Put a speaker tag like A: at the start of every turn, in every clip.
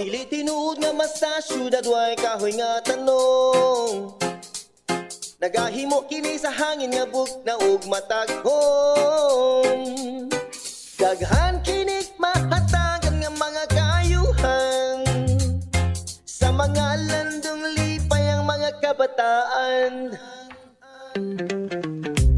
A: Dili tinuod nga mas sa syudad way kahoy nga tanong. Nagahimo kini sa hangin nga bugnaw ug mataghon. Daghan kini mahatagan nga mga kayuhan. Sa mga landong lipay ang mga kabataan.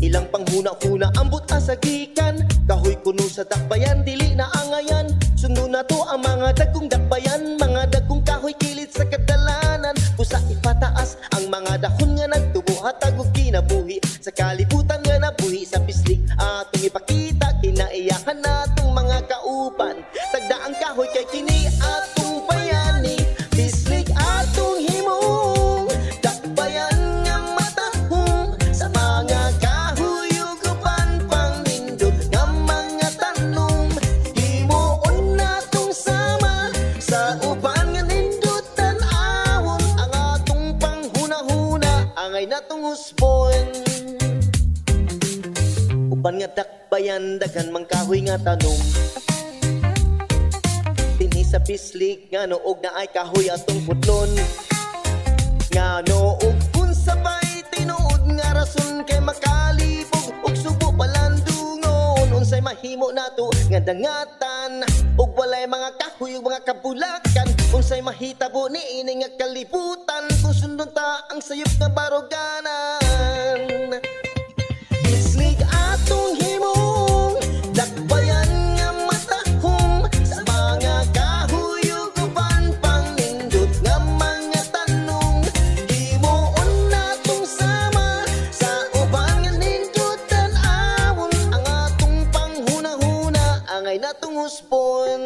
A: Ilang panghuna-huna ambot asagikan. Kahoy kuno sa dakbayan dili na angayan. Sundo na to ang mga dagkong dakbayan. Mga dagkong kahoy kilit sa kadalanan. Pusa ipataas ang mga dahon nga nagtubo hatag og kinabuhi. Sa kalibutan nga nabuhi sa pislik atong ipakita kinaiyahan natong mga kauban. Tagda ang kahoy kay kini atong bayani. Pislik atong himong dakbayan nga matahong. Sa mga kahoy ug uban pang nindot nga mga tanom. Himuon natong sama sa uban nga nindot tan-awon. Ang atong panghuna-huna angay natong husbon. Uban nga dakbayan daghan mang kahoy nga tanom. Dinhi sa pislik nga noog na ay kahoy atong putlon. Nga noog kun sabay tinuod nga rason kay makalibog ug subo palandungon. Unsay mahimo nato nga dangatan ug walay mga kahoy ug mga kabulakan. Unsay mahitabo niini nga kalibutan kung sundon ta ang sayop nga baruganan. Pislik atong himong dakbayan nga matahong. Sa mga kahoy ug uban pang nindot nga mga tanong. Himuon natong sama sa uban nga nindot tan-awon. Ang atong panghuna-huna angay natong husbon.